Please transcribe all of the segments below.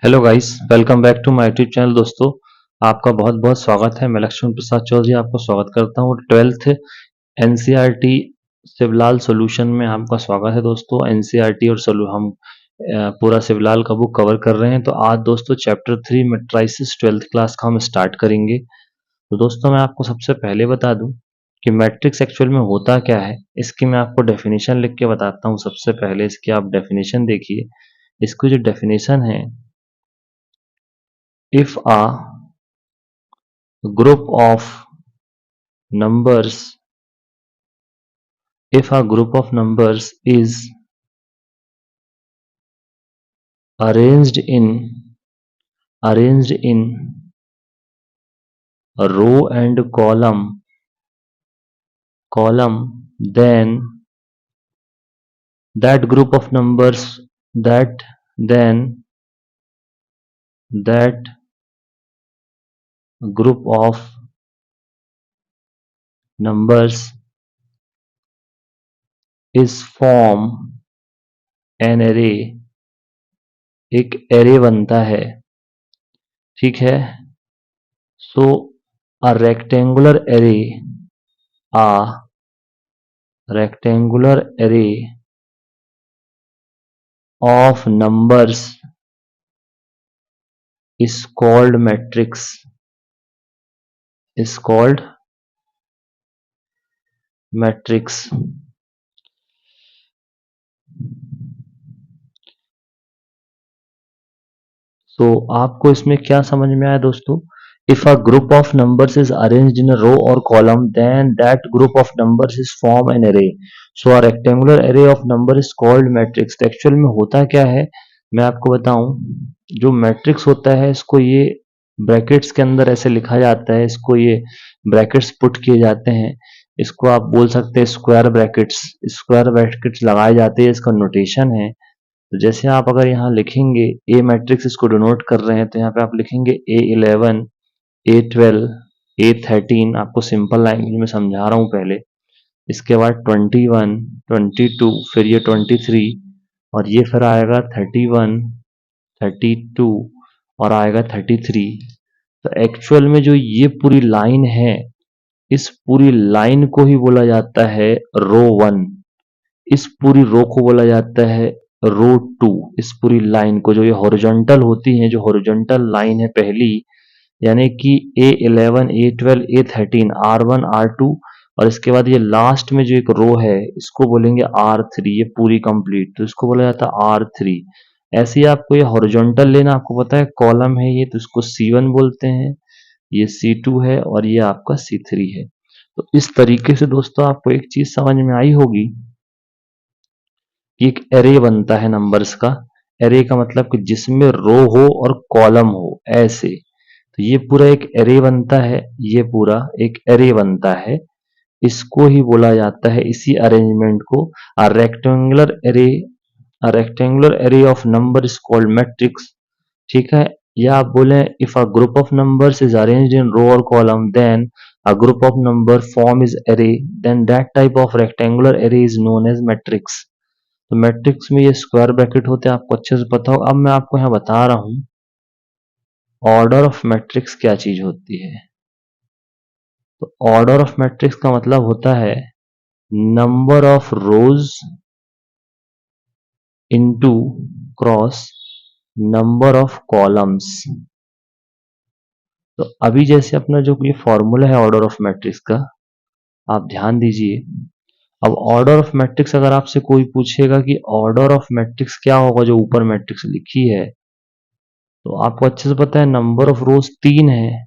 Hello guys, welcome back to my YouTube channel. दोस्तों, आपका बहुत बहुत स्वागत है। मैं लक्ष्मण प्रसाद चौधरी आपको स्वागत करता हूँ। 12th एनसीईआरटी शिवलाल सॉल्यूशन में आपका स्वागत है। दोस्तों, एनसीईआरटी और हम पूरा शिवलाल का बुक कवर कर रहे हैं। तो आज दोस्तों चैप्टर 3 मैट्रिसेस 12th क्लास का हम स्टार्ट करेंगे। तो दोस्तों, मैं आपको सबसे पहले बता दूं कि मैट्रिक्स एक्चुअल में होता क्या है। इसकी मैं आपको डेफिनेशन लिख के बताता हूँ। सबसे पहले इसकी आप डेफिनेशन देखिए। इसकी जो डेफिनेशन है, if a group of numbers if a group of numbers is arranged in a row and column, then that group of numbers then that group of numbers is form an array। एक array बनता है, ठीक है। सो a rectangular array of numbers is called matrix। तो आपको इसमें क्या समझ में आया दोस्तों? If a group of numbers is arranged in a row और column, then that group of numbers is form an array. So a rectangular array of number is called matrix. तो एक्चुअल में होता क्या है, मैं आपको बताऊं। जो मैट्रिक्स होता है, इसको ये ब्रैकेट्स के अंदर ऐसे लिखा जाता है। इसको ये ब्रैकेट्स पुट किए जाते हैं। इसको आप बोल सकते हैं स्क्वायर ब्रैकेट्स लगाए जाते हैं। इसका नोटेशन है। तो जैसे आप अगर यहाँ लिखेंगे ए मैट्रिक्स, इसको डिनोट कर रहे हैं, तो यहाँ पे आप लिखेंगे A11, A12, A13। आपको सिंपल लैंग्वेज में समझा रहा हूँ पहले। इसके बाद 21, 22, फिर ये 23, और ये फिर आएगा 31, 32 और आएगा 33। तो एक्चुअल में जो ये पूरी लाइन है, इस पूरी लाइन को ही बोला जाता है रो 1। इस पूरी रो को बोला जाता है रो 2। इस पूरी लाइन को, जो ये हॉरिजॉन्टल होती है, जो हॉरिजॉन्टल लाइन है पहली, यानी कि A11, A12, A13, R1, R2, और इसके बाद ये लास्ट में जो एक रो है, इसको बोलेंगे R3। ये पूरी कंप्लीट, तो इसको बोला जाता है R3। ऐसे ही आपको ये हॉरिजॉन्टल लेना, आपको पता है कॉलम है ये, तो इसको C1 बोलते हैं, ये C2 है, और ये आपका C3 है। तो इस तरीके से दोस्तों आपको एक चीज समझ में आई होगी कि एक एरे बनता है नंबर्स का। एरे का मतलब कि जिसमें रो हो और कॉलम हो, ऐसे। तो ये पूरा एक एरे बनता है, ये पूरा एक एरे बनता है। इसको ही बोला जाता है, इसी अरेंजमेंट को, a rectangular array. A rectangular array of number is called matrix, ठीक है। या आप बोले, if a group of numbers is arranged in row और column, then a group of number form is array, then that type of rectangular array is known as matrix. तो matrix में ये square bracket होते हैं, आपको अच्छे से पता हो। अब मैं आपको यहाँ बता रहा हूँ ऑर्डर ऑफ मैट्रिक्स क्या चीज होती है। तो ऑर्डर ऑफ मैट्रिक्स का मतलब होता है number of rose into cross number of columns. तो अभी जैसे अपना जो ये फॉर्मूला है ऑर्डर ऑफ मैट्रिक्स का, आप ध्यान दीजिए। अब ऑर्डर ऑफ मैट्रिक्स अगर आपसे कोई पूछेगा कि ऑर्डर ऑफ मैट्रिक्स क्या होगा, जो ऊपर मैट्रिक्स लिखी है, तो आपको अच्छे से पता है नंबर ऑफ रोज 3 है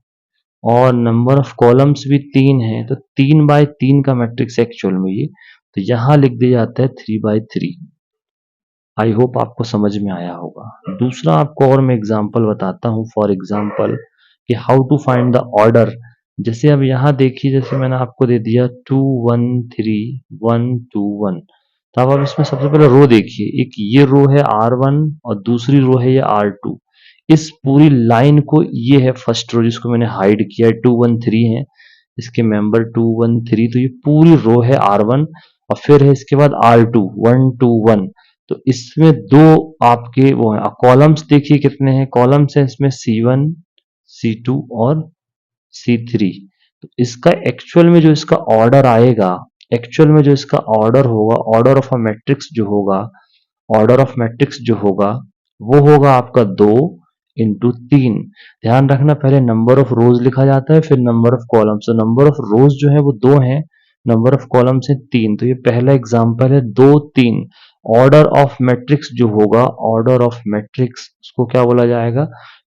और नंबर ऑफ कॉलम्स भी 3 है। तो 3 बाय 3 का मैट्रिक्स एक्चुअल में ये, तो यहां लिख दिया जाता है 3 बाय 3। आई होप आपको समझ में आया होगा। दूसरा आपको और मैं एग्जांपल बताता हूं, फॉर एग्जांपल कि how to find the order. जैसे अब यहाँ देखिए, जैसे मैंने आपको दे दिया 2 1 3 1 2 1। तो अब आप इसमें सबसे पहले रो देखिए, एक ये रो है R1 और दूसरी रो है ये R2। इस पूरी लाइन को, ये है फर्स्ट रो जिसको मैंने हाइड किया है, 2 1 3 है इसके मेंबर 2 1 3। तो ये पूरी रो है R1, और फिर है इसके बाद R2 1 2 1। तो इसमें दो आपके वो हैं, कॉलम्स देखिए कितने हैं, कॉलम्स है इसमें C1, C2 और C3। तो इसका एक्चुअल में जो इसका ऑर्डर आएगा, एक्चुअल में जो इसका ऑर्डर होगा, ऑर्डर ऑफ अ मैट्रिक्स जो होगा, ऑर्डर ऑफ मैट्रिक्स जो होगा वो होगा आपका 2 इंटू 3। ध्यान रखना पहले नंबर ऑफ रोज लिखा जाता है फिर नंबर ऑफ कॉलम्स। तो नंबर ऑफ रोज जो है वो 2 है, नंबर ऑफ कॉलम्स है 3। तो ये पहला एग्जांपल है 2 3। ऑर्डर ऑफ मैट्रिक्स जो होगा, ऑर्डर ऑफ मैट्रिक्स उसको क्या बोला जाएगा,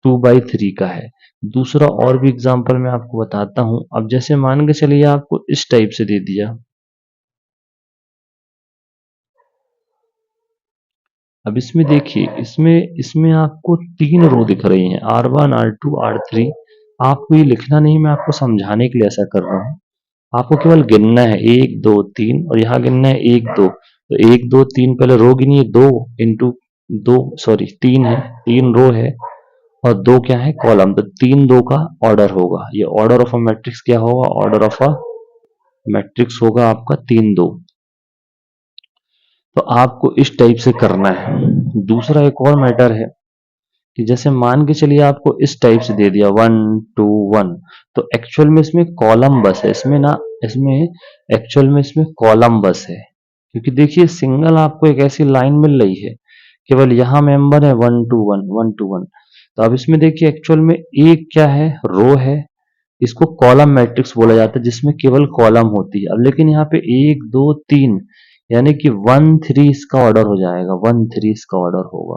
2/3 का है। दूसरा और भी एग्जांपल मैं आपको बताता हूं। अब जैसे मान के चलिए आपको इस टाइप से दे दिया, अब इसमें देखिए, इसमें इसमें आपको 3 रो दिख रही हैं, R1 R2 R3। आपको ये लिखना नहीं, मैं आपको समझाने के लिए ऐसा कर रहा हूँ। आपको केवल गिनना है 1 2 3 और यहाँ गिनना है 1 2। तो 1 2 3 पहले रो गिनिए, 2 इंटू 2 सॉरी 3 है, 3 रो है और 2 क्या है कॉलम। तो 3 2 का ऑर्डर होगा, ये ऑर्डर ऑफ अ मैट्रिक्स क्या होगा, ऑर्डर ऑफ अ मैट्रिक्स होगा आपका 3 2। तो आपको इस टाइप से करना है। दूसरा एक और मैटर है कि जैसे मान के चलिए आपको इस टाइप से दे दिया 1 2 1। तो एक्चुअल में इसमें कॉलम बस है, इसमें ना, इसमें एक्चुअल में इसमें कॉलम बस है। क्योंकि देखिए सिंगल आपको एक ऐसी लाइन मिल रही है, केवल यहाँ मेंबर है 1 2 1 1 2 1। तो अब इसमें देखिए एक्चुअल में एक क्या है, रो है। इसको कॉलम मैट्रिक्स बोला जाता है जिसमें केवल कॉलम होती है। अब लेकिन यहाँ पे 1 2 3 यानी कि 1 3 इसका ऑर्डर हो जाएगा, 1 3 इसका ऑर्डर होगा।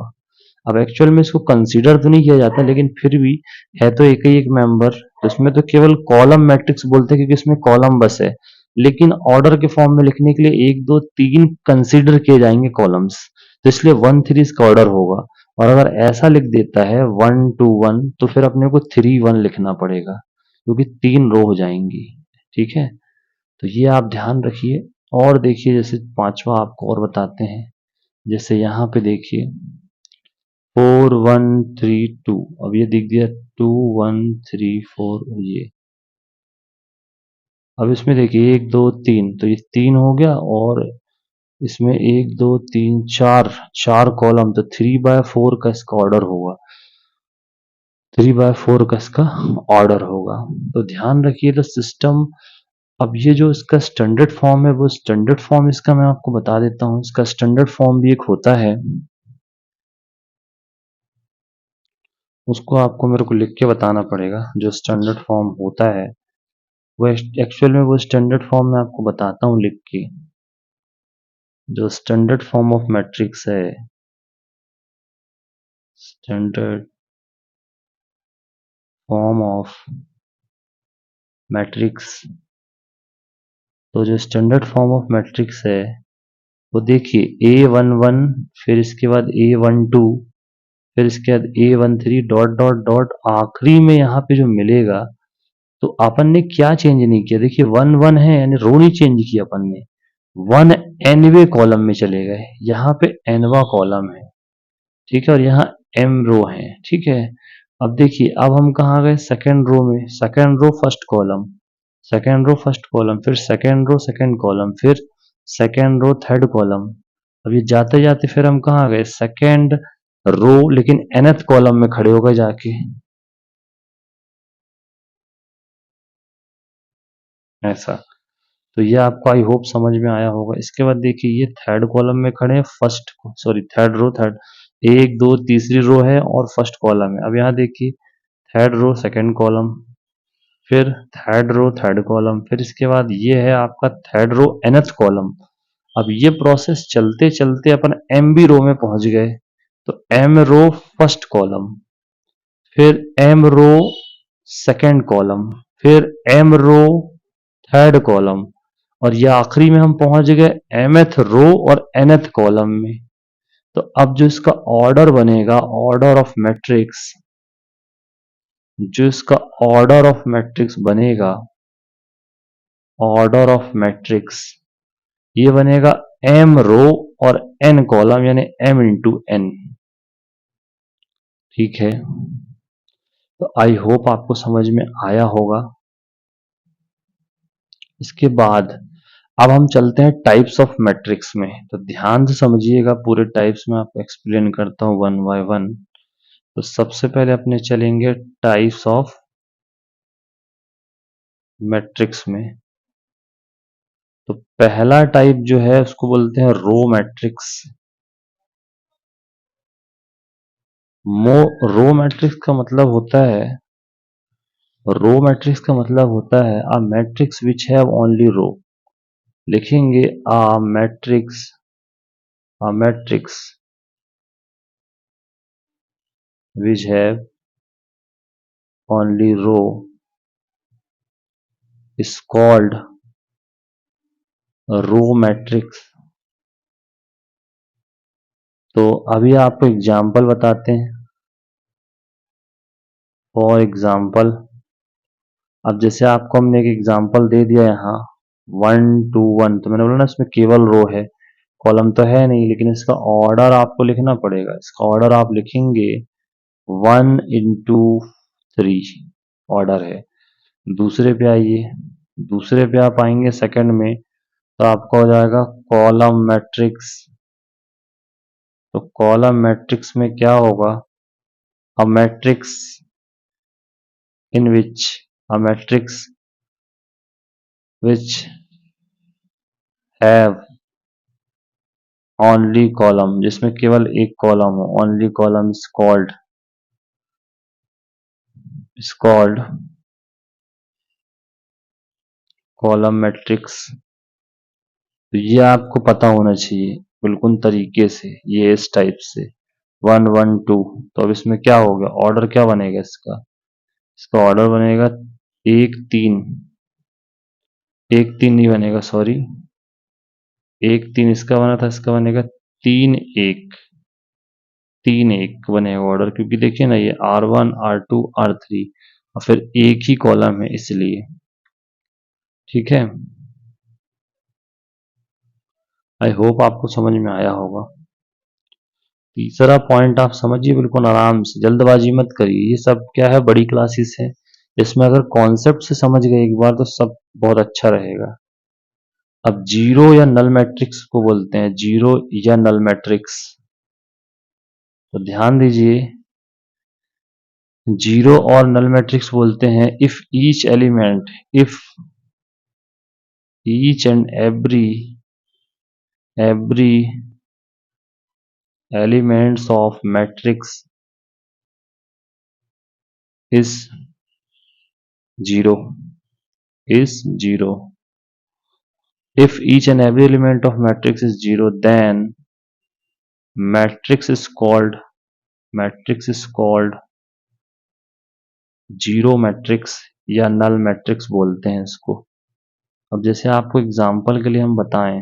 अब एक्चुअल में इसको कंसीडर तो नहीं किया जाता लेकिन फिर भी है तो एक ही एक मेंबर। तो इसमें तो केवल कॉलम मैट्रिक्स बोलते हैं क्योंकि इसमें कॉलम बस है। लेकिन ऑर्डर के फॉर्म में लिखने के लिए 1 2 3 कंसीडर किए जाएंगे कॉलम्स, तो इसलिए 1 3 इसका ऑर्डर होगा। और अगर ऐसा लिख देता है 1 2 1 तो फिर अपने को 3 1 लिखना पड़ेगा क्योंकि 3 रो हो जाएंगी। ठीक है, तो ये आप ध्यान रखिए। और देखिए जैसे पांचवा आपको और बताते हैं, जैसे यहाँ पे देखिए 4 1 3 2। अब ये दिख दिया 2 1 3 4 ये। अब इसमें देखिए 1 2 3, तो ये 3 हो गया और इसमें 1 2 3 4 4 कॉलम, तो 3/4 का इसका ऑर्डर होगा, 3/4 का इसका ऑर्डर होगा। तो ध्यान रखिए तो सिस्टम। अब ये जो इसका स्टैंडर्ड फॉर्म है वो स्टैंडर्ड फॉर्म इसका मैं आपको बता देता हूँ। इसका स्टैंडर्ड फॉर्म भी एक होता है, उसको आपको मेरे को लिख के बताना पड़ेगा। जो स्टैंडर्ड फॉर्म होता है वो एक्चुअल में वो स्टैंडर्ड फॉर्म मैं आपको बताता हूँ लिख के। जो स्टैंडर्ड फॉर्म ऑफ मैट्रिक्स है, स्टैंडर्ड फॉर्म ऑफ मैट्रिक्स, तो जो स्टैंडर्ड फॉर्म ऑफ मैट्रिक्स है वो देखिए A11, फिर इसके बाद A12, फिर इसके बाद A13 डॉट डॉट डॉट, आखिरी में यहाँ पे जो मिलेगा। तो अपन ने क्या चेंज नहीं किया, देखिए 1 1 है यानी रो नहीं चेंज किया अपन ने, 1 nवे कॉलम में चले गए, यहाँ पे nवा कॉलम है। ठीक है, और यहाँ m रो है। ठीक है, अब देखिए अब हम कहाँ गए, सेकेंड रो में, second row first column, second row first column, फिर सेकेंड रो सेकेंड कॉलम, फिर सेकेंड रो थर्ड कॉलम। अब ये जाते जाते फिर हम कहाँ गए, सेकेंड रो लेकिन nth कॉलम में खड़े हो गए जाके, ऐसा। तो ये आपको आई होप समझ में आया होगा। इसके बाद देखिए ये थर्ड कॉलम में खड़े हैं, first sorry third row, third एक दो तीसरी रो है और फर्स्ट कॉलम है। अब यहाँ देखिए थर्ड रो सेकंड कॉलम, फिर थर्ड रो थर्ड कॉलम, फिर इसके बाद ये है आपका थर्ड रो nth कॉलम। अब ये प्रोसेस चलते चलते अपन एम बी रो में पहुंच गए। तो एम रो फर्स्ट कॉलम, फिर एम रो सेकंड कॉलम, फिर एम रो थर्ड कॉलम, और ये आखिरी में हम पहुंच गए mth रो और nth कॉलम में। तो अब जो इसका ऑर्डर बनेगा, ऑर्डर ऑफ मैट्रिक्स, जो इसका ऑर्डर ऑफ मैट्रिक्स बनेगा, ऑर्डर ऑफ मैट्रिक्स ये बनेगा m रो और n कॉलम यानी m इंटू n। ठीक है, तो आई होप आपको समझ में आया होगा। इसके बाद अब हम चलते हैं टाइप्स ऑफ मैट्रिक्स में, तो ध्यान से समझिएगा, पूरे टाइप्स में आपको एक्सप्लेन करता हूँ वन बाय वन। तो सबसे पहले अपने चलेंगे टाइप्स ऑफ मैट्रिक्स में। तो पहला टाइप जो है उसको बोलते हैं रो मैट्रिक्स। मो रो मैट्रिक्स का मतलब होता है a matrix which have only row. लिखेंगे matrix matrix which have only row is called row matrix. तो अभी आपको एग्जाम्पल बताते हैं। फॉर एग्जाम्पल, अब जैसे आपको हमने एक एग्जाम्पल दे दिया यहाँ 1 2 1, तो मैंने बोला ना इसमें केवल रो है, कॉलम तो है नहीं, लेकिन इसका ऑर्डर आपको लिखना पड़ेगा। इसका ऑर्डर आप लिखेंगे 1 into 3 ऑर्डर है। दूसरे पे आइए, दूसरे पे आप आएंगे सेकंड में, तो आपका हो जाएगा कॉलम मैट्रिक्स। तो कॉलम मैट्रिक्स में क्या होगा, a matrix in which a matrix which have only column, जिसमें केवल एक कॉलम हो, only column is called column matrix. तो ये आपको पता होना चाहिए बिल्कुल तरीके से, ये इस टाइप से 1 1 2। तो अब इसमें क्या हो गया, ऑर्डर क्या बनेगा इसका, इसका ऑर्डर बनेगा 1 3, 1 3 नहीं बनेगा, सॉरी, 1 3 इसका बना था, इसका बनेगा 3 1, 3 1 बनेगा ऑर्डर, क्योंकि देखिए ना ये R1 R2 R3 और फिर एक ही कॉलम है इसलिए। ठीक है, आई होप आपको समझ में आया होगा। तीसरा पॉइंट आप समझिए बिल्कुल आराम से, जल्दबाजी मत करिए, ये सब क्या है बड़ी क्लासेस है, इसमें अगर कॉन्सेप्ट से समझ गए एक बार तो सब बहुत अच्छा रहेगा। अब जीरो या नल मैट्रिक्स को बोलते हैं, जीरो या नल मैट्रिक्स। तो ध्यान दीजिए, जीरो और नल मैट्रिक्स बोलते हैं if each and every elements of matrix is zero zero. If each and every element of matrix is zero, then matrix is called matrix is called zero matrix या null matrix बोलते हैं इसको। अब जैसे आपको example के लिए हम बताएं,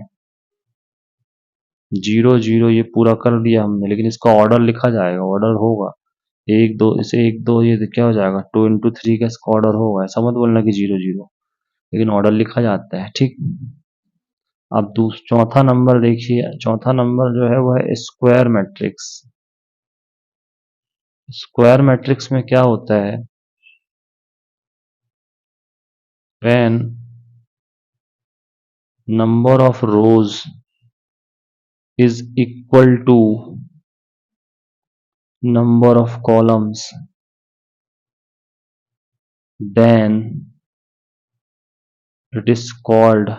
जीरो जीरो ये पूरा कर दिया हमने, लेकिन इसका ऑर्डर लिखा जाएगा, ऑर्डर होगा 1 2, इसे 1 2 ये क्या हो जाएगा 2 into 3 का इसका ऑर्डर होगा। ऐसा मत बोलना कि जीरो जीरो, लेकिन ऑर्डर लिखा जाता है। ठीक, अब चौथा नंबर देखिए, चौथा नंबर जो है वो है स्क्वायर मैट्रिक्स। स्क्वायर मैट्रिक्स में क्या होता है, when number of rows is equal to number of columns, then it is called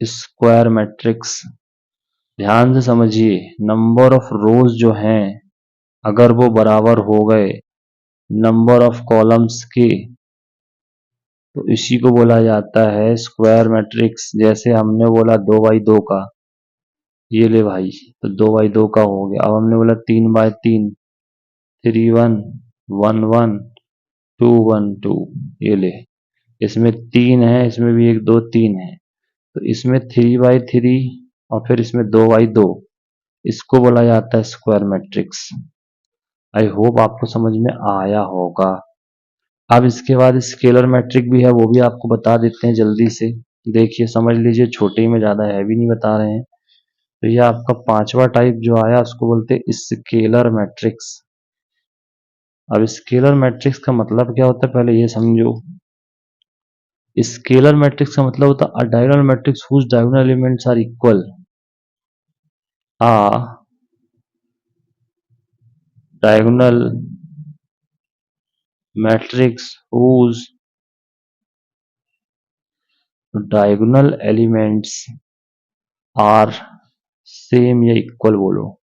square matrix. ध्यान से समझिए, नंबर ऑफ रोज जो हैं अगर वो बराबर हो गए नंबर ऑफ कॉलम्स के, तो इसी को बोला जाता है स्क्वायर मैट्रिक्स। जैसे हमने बोला 2 बाई 2 का, ये ले भाई, तो 2 बाई 2 का हो गया। अब हमने बोला 3 बाई 3, 3 1 1 1 2 1 2, ये ले, इसमें 3 है, इसमें भी 1 2 3 है, तो इसमें 3 बाई 3 और फिर इसमें 2 बाई 2, इसको बोला जाता है स्क्वायर मैट्रिक्स। आई होप आपको समझ में आया होगा। अब इसके बाद स्केलर मैट्रिक भी है, वो भी आपको बता देते हैं जल्दी से। देखिए समझ लीजिए, छोटे ही में, ज्यादा हैवी नहीं बता रहे हैं। तो ये आपका पांचवा टाइप जो आया उसको बोलते हैं स्केलर मैट्रिक्स। अब स्केलर मैट्रिक्स का मतलब क्या होता है पहले ये समझो। स्केलर मैट्रिक्स का मतलब होता है a diagonal matrix whose diagonal elements are equal. A diagonal matrix whose diagonal elements are same या इक्वल बोलो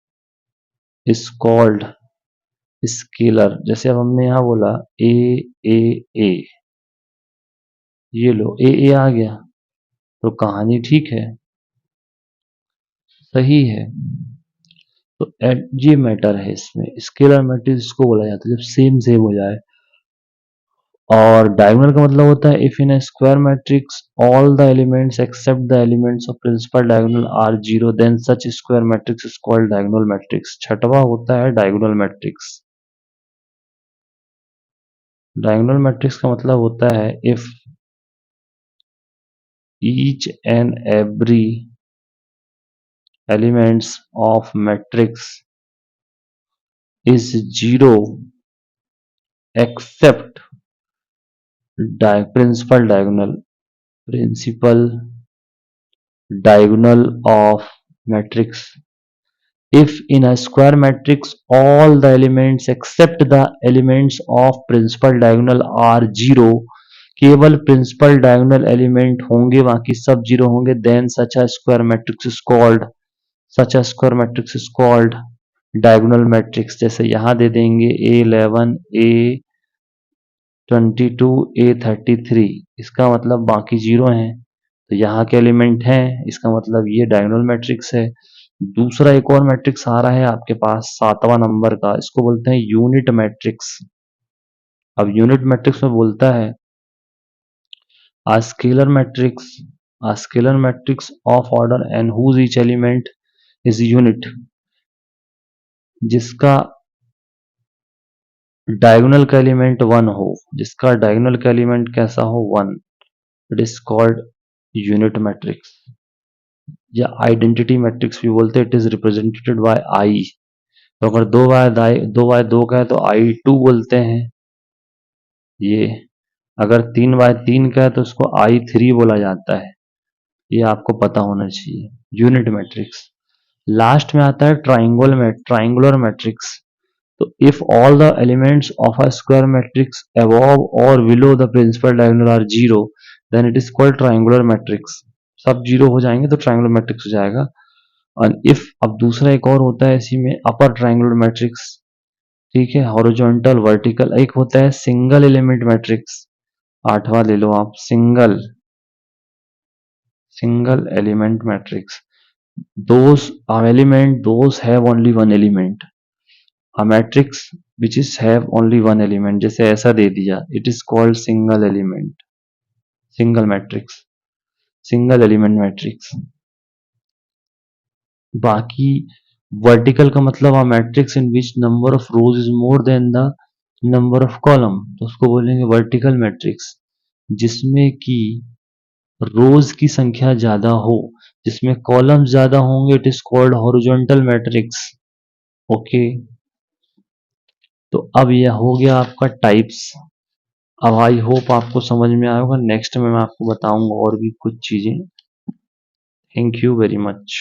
इज कॉल्ड स्केलर। जैसे अब हमने यहाँ बोला ए ए ए, ये लो ए ए आ गया, तो कहानी ठीक है, सही है। तो ये मैटर है इसमें, स्केलर मैट्रिक्स इसको बोला जाता है जब सेम सेम हो जाए। और डायगोनल का मतलब होता है if in a square matrix all the elements except the elements of principal diagonal are zero then such square matrix is called diagonal matrix. छठवां होता है डायगोनल मैट्रिक्स। डायगोनल मैट्रिक्स का मतलब होता है if each and every elements of matrix is zero except principal diagonal of matrix. If in a square matrix all the elements except the elements of principal diagonal are zero, केवल principal diagonal element होंगे बाकी सब zero होंगे, then such a square matrix is called diagonal matrix. जैसे यहाँ दे देंगे A11 A22 A33, इसका मतलब बाकी जीरो हैं, तो यहाँ के एलिमेंट हैं, इसका मतलब ये डायगोनल मैट्रिक्स है। दूसरा एक और मैट्रिक्स आ रहा है आपके पास 7वां नंबर का, इसको बोलते हैं यूनिट मैट्रिक्स। अब यूनिट मैट्रिक्स में बोलता है a scalar matrix a scalar matrix of order n whose each element is unit, जिसका डायगोनल का एलिमेंट वन हो, जिसका डायगोनल का एलिमेंट कैसा हो one, it is called unit matrix या आइडेंटिटी मैट्रिक्स भी बोलते हैं। इट इज रिप्रेजेंटेड बाय आई। तो अगर दो का है तो I2 बोलते हैं ये, अगर 3 बाय 3 का है तो उसको I3 बोला जाता है। ये आपको पता होना चाहिए यूनिट मैट्रिक्स। लास्ट में आता है ट्राइंगुलर मैट्रिक्स। तो if all the elements of a square matrix above और below the principal diagonal are zero then it is called triangular matrix. सब जीरो हो जाएंगे तो ट्राइंगुलर मैट्रिक्स हो जाएगा। और इफ अब दूसरा एक और होता है इसी में अपर ट्राइंगुलर मैट्रिक्स, ठीक है, हॉरिजॉन्टल वर्टिकल। एक होता है सिंगल एलिमेंट मैट्रिक्स, आठवां ले लो आप, single element matrix. those have only one element, a matrix which is have only one element, जैसे ऐसा दे दिया, it is called single matrix, single element matrix. बाकी वर्टिकल का मतलब a matrix in which number of rows is more than the number of column, तो उसको बोलेंगे vertical matrix. जिसमें कि रोज की संख्या ज्यादा हो, जिसमें कॉलम ज्यादा होंगे, it is called horizontal matrix. Okay, तो अब यह हो गया आपका टाइप्स। अब आई होप आपको समझ में आया होगा। नेक्स्ट में मैं आपको बताऊंगा और भी कुछ चीजें। Thank you very much.